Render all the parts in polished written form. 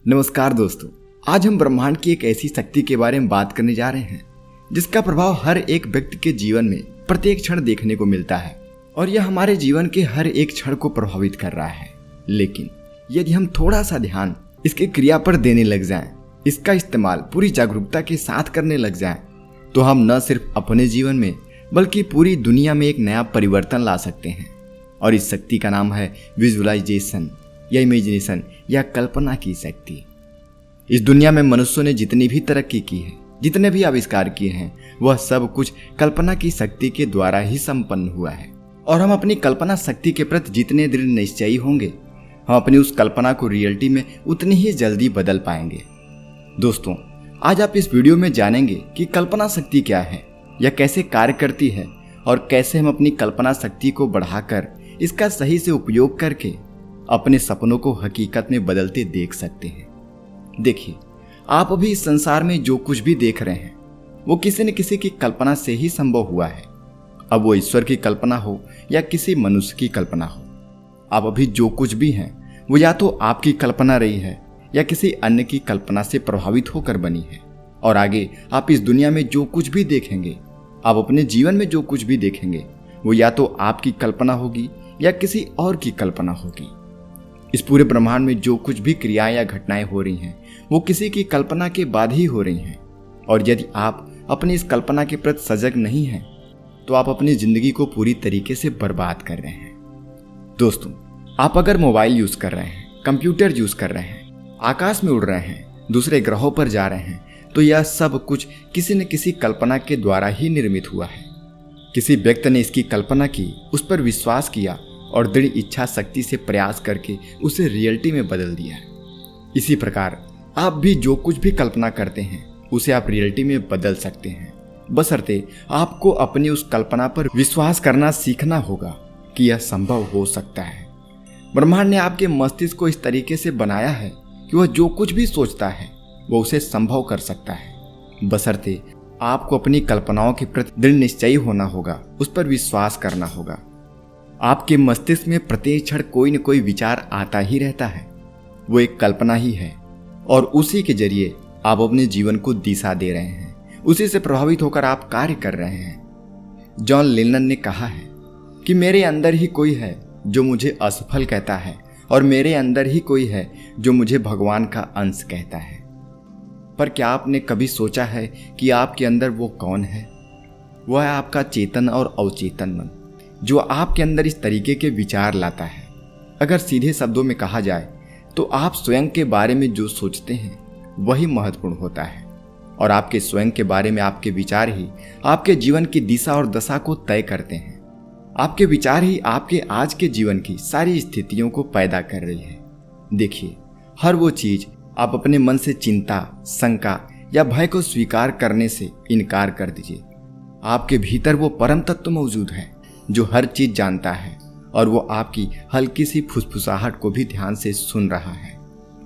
नमस्कार दोस्तों, आज हम ब्रह्मांड की एक ऐसी शक्ति के बारे में बात करने जा रहे हैं जिसका प्रभाव हर एक व्यक्ति के जीवन में प्रत्येक क्षण देखने को मिलता है और यह हमारे जीवन के हर एक क्षण को प्रभावित कर रहा है। लेकिन यदि हम थोड़ा सा ध्यान इसके क्रिया पर देने लग जाएं, इसका इस्तेमाल पूरी जागरूकता के साथ करने लग जाएं, तो हम न सिर्फ अपने जीवन में बल्कि पूरी दुनिया में एक नया परिवर्तन ला सकते हैं। और इस शक्ति का नाम है विजुअलाइजेशन या इमेजिनेशन या कल्पना की शक्ति। इस दुनिया में मनुष्यों ने जितनी भी तरक्की की है, जितने भी आविष्कार किए हैं, वह सब कुछ कल्पना की शक्ति के द्वारा ही संपन्न हुआ है। और हम अपनी कल्पना शक्ति के प्रति जितने दृढ़ निश्चयी होंगे, हम अपनी उस कल्पना को रियलिटी में उतनी ही जल्दी बदल पाएंगे। दोस्तों, आज आप इस वीडियो में जानेंगे कि कल्पना शक्ति क्या है, यह कैसे कार्य करती है और कैसे हम अपनी कल्पना शक्ति को बढ़ाकर इसका सही से उपयोग करके अपने सपनों को हकीकत में बदलते देख सकते हैं। देखिए, आप अभी इस संसार में जो कुछ भी देख रहे हैं वो किसी न किसी की कल्पना से ही संभव हुआ है। अब वो ईश्वर की कल्पना हो या किसी मनुष्य की कल्पना हो, आप अभी जो कुछ भी हैं वो या तो आपकी कल्पना रही है या किसी अन्य की कल्पना से प्रभावित होकर बनी है। और आगे आप इस दुनिया में जो कुछ भी देखेंगे, आप अपने जीवन में जो कुछ भी देखेंगे, वो या तो आपकी कल्पना होगी या किसी और की कल्पना होगी। इस पूरे ब्रह्मांड में जो कुछ भी क्रियाएं या घटनाएं हो रही हैं वो किसी की कल्पना के बाद ही हो रही हैं। और यदि आप अपनी इस कल्पना के प्रति सजग नहीं हैं तो आप अपनी जिंदगी को पूरी तरीके से बर्बाद कर रहे हैं। दोस्तों, आप अगर मोबाइल यूज कर रहे हैं, कंप्यूटर यूज कर रहे हैं, आकाश में उड़ रहे हैं, दूसरे ग्रहों पर जा रहे हैं, तो यह सब कुछ किसी न किसी कल्पना के द्वारा ही निर्मित हुआ है। किसी व्यक्ति ने इसकी कल्पना की, उस पर विश्वास किया और दृढ़ इच्छा शक्ति से प्रयास करके उसे रियलिटी में बदल दिया। इसी प्रकार आप भी जो कुछ भी कल्पना करते हैं उसे आप रियलिटी में बदल सकते हैं, बशर्ते आपको अपनी उस कल्पना पर विश्वास करना सीखना होगा कि यह संभव हो सकता है। ब्रह्मांड ने आपके मस्तिष्क को इस तरीके से बनाया है कि वह जो कुछ भी सोचता है वह उसे संभव कर सकता है, बशर्ते आपको अपनी कल्पनाओं के प्रति दृढ़ निश्चयी होना होगा, उस पर विश्वास करना होगा। आपके मस्तिष्क में प्रत्येक क्षण कोई न कोई विचार आता ही रहता है, वो एक कल्पना ही है और उसी के जरिए आप अपने जीवन को दिशा दे रहे हैं, उसी से प्रभावित होकर आप कार्य कर रहे हैं। जॉन लेनन ने कहा है कि मेरे अंदर ही कोई है जो मुझे असफल कहता है और मेरे अंदर ही कोई है जो मुझे भगवान का अंश कहता है। पर क्या आपने कभी सोचा है कि आपके अंदर वो कौन है? वह है आपका चेतन और अवचेतन मन, जो आपके अंदर इस तरीके के विचार लाता है। अगर सीधे शब्दों में कहा जाए तो आप स्वयं के बारे में जो सोचते हैं वही महत्वपूर्ण होता है और आपके स्वयं के बारे में आपके विचार ही आपके जीवन की दिशा और दशा को तय करते हैं। आपके विचार ही आपके आज के जीवन की सारी स्थितियों को पैदा कर रही है। देखिए, हर वो चीज आप अपने मन से चिंता, शंका या भय को स्वीकार करने से इनकार कर दीजिए। आपके भीतर वो परम तत्व मौजूद है जो हर चीज जानता है और वो आपकी हल्की सी फुसफुसाहट को भी ध्यान से सुन रहा है।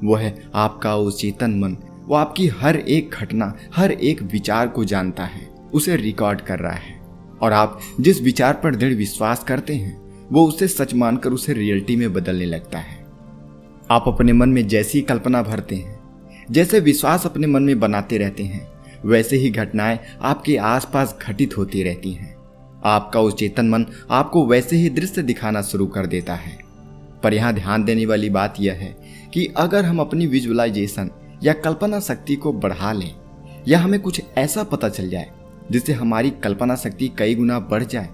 वो है आपका वो चेतन मन, वो आपकी हर एक घटना, हर एक विचार को जानता है, उसे रिकॉर्ड कर रहा है। और आप जिस विचार पर दृढ़ विश्वास करते हैं वो उसे सच मानकर उसे रियलिटी में बदलने लगता है। आप अपने मन में जैसी कल्पना भरते हैं, जैसे विश्वास अपने मन में बनाते रहते हैं, वैसे ही घटनाएं आपके आसपास घटित होती रहती हैं। आपका उस चेतन मन आपको वैसे ही दृश्य दिखाना शुरू कर देता है। पर यहाँ ध्यान देने वाली बात यह है कि अगर हम अपनी विजुअलाइजेशन या कल्पना शक्ति को बढ़ा लें या हमें कुछ ऐसा पता चल जाए जिससे हमारी कल्पना शक्ति कई गुना बढ़ जाए,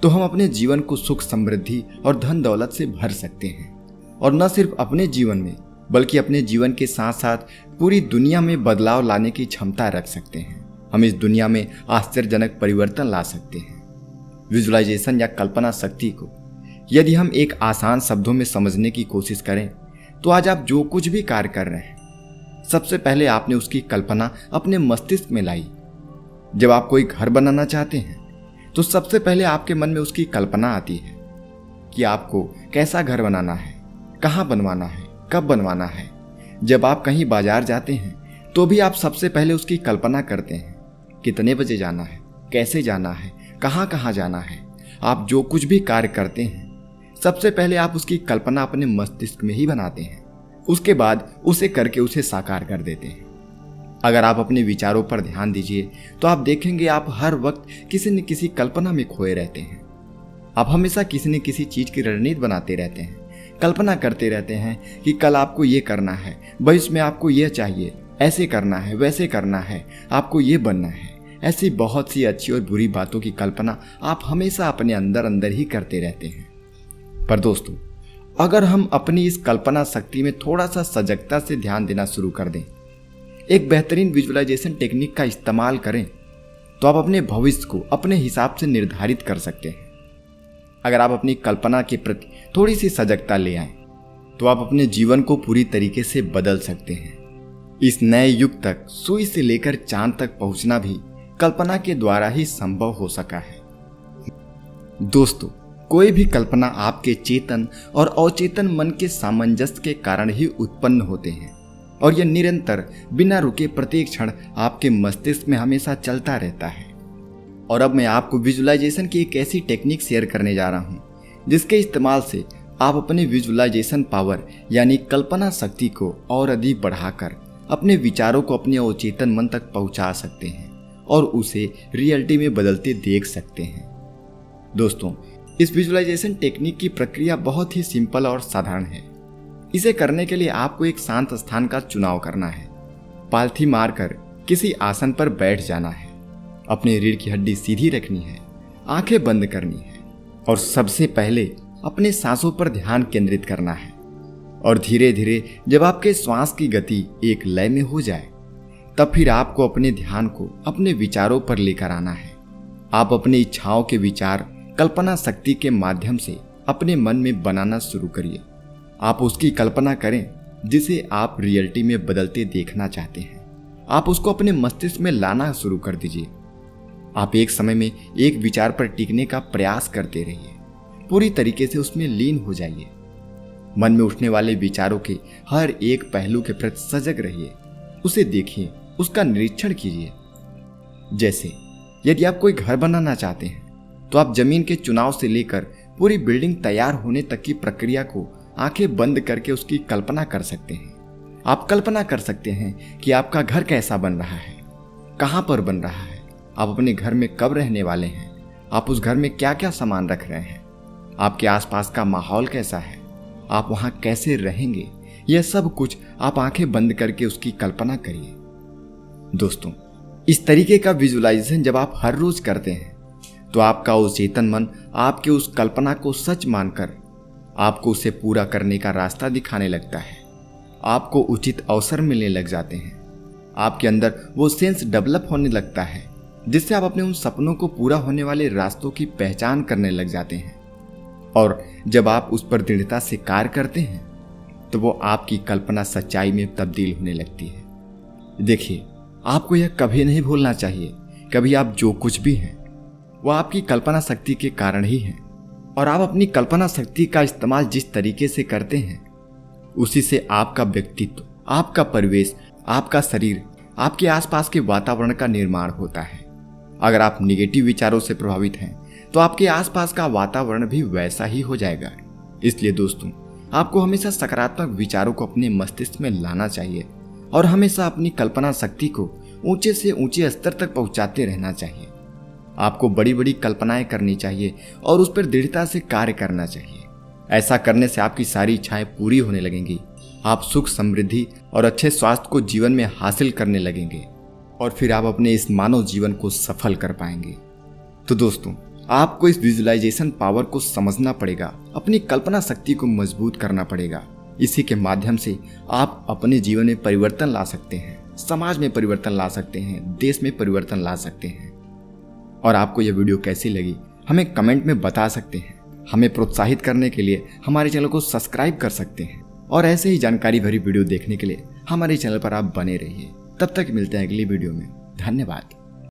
तो हम अपने जीवन को सुख, समृद्धि और धन दौलत से भर सकते हैं। और न सिर्फ अपने जीवन में बल्कि अपने जीवन के साथ साथ पूरी दुनिया में बदलाव लाने की क्षमता रख सकते हैं। हम इस दुनिया में आश्चर्यजनक परिवर्तन ला सकते हैं। विजुअलाइजेशन या कल्पना शक्ति को यदि हम एक आसान शब्दों में समझने की कोशिश करें तो आज आप जो कुछ भी कार्य कर रहे हैं, सबसे पहले आपने उसकी कल्पना अपने मस्तिष्क में लाई। जब आप कोई घर बनाना चाहते हैं तो सबसे पहले आपके मन में उसकी कल्पना आती है कि आपको कैसा घर बनाना है, कहाँ बनवाना है, कब बनवाना है। जब आप कहीं बाजार जाते हैं तो भी आप सबसे पहले उसकी कल्पना करते हैं, कितने बजे जाना है, कैसे जाना है, कहाँ कहाँ जाना है। आप जो कुछ भी कार्य करते हैं सबसे पहले आप उसकी कल्पना अपने मस्तिष्क में ही बनाते हैं। उसके बाद उसे करके उसे साकार कर देते हैं। अगर आप अपने विचारों पर ध्यान दीजिए तो आप देखेंगे आप हर वक्त किसी न किसी कल्पना में खोए रहते हैं। आप हमेशा किसी न किसी चीज की रणनीति बनाते रहते हैं, कल्पना करते रहते हैं कि कल आपको ये करना है, भविष्य में आपको ये चाहिए, ऐसे करना है, वैसे करना है, आपको ये बनना है। ऐसी बहुत सी अच्छी और बुरी बातों की कल्पना आप हमेशा अपने अंदर अंदर ही करते रहते हैं। पर दोस्तों, अगर हम अपनी इस कल्पना शक्ति में थोड़ा सा सजगता से ध्यान देना शुरू कर दें, एक बेहतरीन विजुअलाइजेशन टेक्निक का इस्तेमाल करें, तो आप अपने भविष्य को अपने हिसाब से निर्धारित कर सकते हैं। अगर आप अपनी कल्पना के प्रति थोड़ी सी सजगता ले आए तो आप अपने जीवन को पूरी तरीके से बदल सकते हैं। इस नए युग तक सुई से लेकर चांद तक पहुंचना भी कल्पना के द्वारा ही संभव हो सका है। दोस्तों, कोई भी कल्पना आपके चेतन और अचेतन मन के सामंजस्य के कारण ही उत्पन्न होते हैं और यह निरंतर बिना रुके प्रत्येक क्षण आपके मस्तिष्क में हमेशा चलता रहता है। और अब मैं आपको विजुअलाइजेशन की एक ऐसी टेक्निक शेयर करने जा रहा हूं जिसके इस्तेमाल से आप अपने विजुअलाइजेशन पावर यानी कल्पना शक्ति को और अधिक बढ़ाकर अपने विचारों को अपने अवचेतन मन तक पहुंचा सकते हैं और उसे रियलिटी में बदलते देख सकते हैं। दोस्तों, इस विजुअलाइजेशन टेक्निक की प्रक्रिया बहुत ही सिंपल और साधारण है। इसे करने के लिए आपको एक शांत स्थान का चुनाव करना है, पालथी मारकर किसी आसन पर बैठ जाना है, अपनी रीढ़ की हड्डी सीधी रखनी है, आंखें बंद करनी है और सबसे पहले अपने सांसों पर ध्यान केंद्रित करना है। और धीरे धीरे जब आपके श्वास की गति एक लय में हो जाए तब फिर आपको अपने ध्यान को अपने विचारों पर लेकर आना है। आप अपनी इच्छाओं के विचार कल्पना शक्ति के माध्यम से अपने मन में बनाना शुरू करिए। आप उसकी कल्पना करें जिसे आप रियलिटी में बदलते देखना चाहते हैं। आप उसको अपने मस्तिष्क में लाना शुरू कर दीजिए। आप एक समय में एक विचार पर टिकने का प्रयास करते रहिए, पूरी तरीके से उसमें लीन हो जाइए। मन में उठने वाले विचारों के हर एक पहलू के प्रति सजग रहिए, उसे देखिए, उसका निरीक्षण कीजिए। जैसे यदि आप कोई घर बनाना चाहते हैं तो आप जमीन के चुनाव से लेकर पूरी बिल्डिंग तैयार होने तक की प्रक्रिया को आंखें बंद करके उसकी कल्पना कर सकते हैं। आप कल्पना कर सकते हैं कि आपका घर कैसा बन रहा है, कहां पर बन रहा है, आप अपने घर में कब रहने वाले हैं, आप उस घर में क्या क्या सामान रख रहे हैं, आपके आसपास का माहौल कैसा है, आप वहां कैसे रहेंगे। यह सब कुछ आप आंखें बंद करके उसकी कल्पना करिए। दोस्तों, इस तरीके का विजुअलाइजेशन जब आप हर रोज करते हैं तो आपका उस चेतन मन आपके उस कल्पना को सच मानकर आपको उसे पूरा करने का रास्ता दिखाने लगता है। आपको उचित अवसर मिलने लग जाते हैं। आपके अंदर वो सेंस डेवलप होने लगता है जिससे आप अपने उन सपनों को पूरा होने वाले रास्तों की पहचान करने लग जाते हैं। और जब आप उस पर दृढ़ता से कार्य करते हैं तो वो आपकी कल्पना सच्चाई में तब्दील होने लगती है। देखिए, आपको यह कभी नहीं भूलना चाहिए, कभी आप जो कुछ भी हैं वो आपकी कल्पना शक्ति के कारण ही है। और आप अपनी कल्पना शक्ति का इस्तेमाल जिस तरीके से करते हैं उसी से आपका व्यक्तित्व, आपका परिवेश, आपका शरीर, आपके आसपास के वातावरण का निर्माण होता है। अगर आप निगेटिव विचारों से प्रभावित हैं तो आपके आसपास का वातावरण भी वैसा ही हो जाएगा। इसलिए दोस्तों, आपको हमेशा सकारात्मक विचारों को अपने मस्तिष्क में लाना चाहिए और हमेशा अपनी कल्पना शक्ति को ऊंचे से ऊंचे स्तर तक पहुंचाते रहना चाहिए। आपको बड़ी बड़ी कल्पनाएं करनी चाहिए और उस पर दृढ़ता से कार्य करना चाहिए। ऐसा करने से आपकी सारी इच्छाएं पूरी होने लगेंगी। आप सुख, समृद्धि और अच्छे स्वास्थ्य को जीवन में हासिल करने लगेंगे और फिर आप अपने इस मानव जीवन को सफल कर पाएंगे। तो दोस्तों, आपको इस विजुअलाइजेशन पावर को समझना पड़ेगा, अपनी कल्पना शक्ति को मजबूत करना पड़ेगा। इसी के माध्यम से आप अपने जीवन में परिवर्तन ला सकते हैं, समाज में परिवर्तन ला सकते हैं, देश में परिवर्तन ला सकते हैं। और आपको यह वीडियो कैसी लगी हमें कमेंट में बता सकते हैं। हमें प्रोत्साहित करने के लिए हमारे चैनल को सब्सक्राइब कर सकते हैं और ऐसे ही जानकारी भरी वीडियो देखने के लिए हमारे चैनल पर आप बने रहिए। तब तक मिलते हैं अगली वीडियो में। धन्यवाद।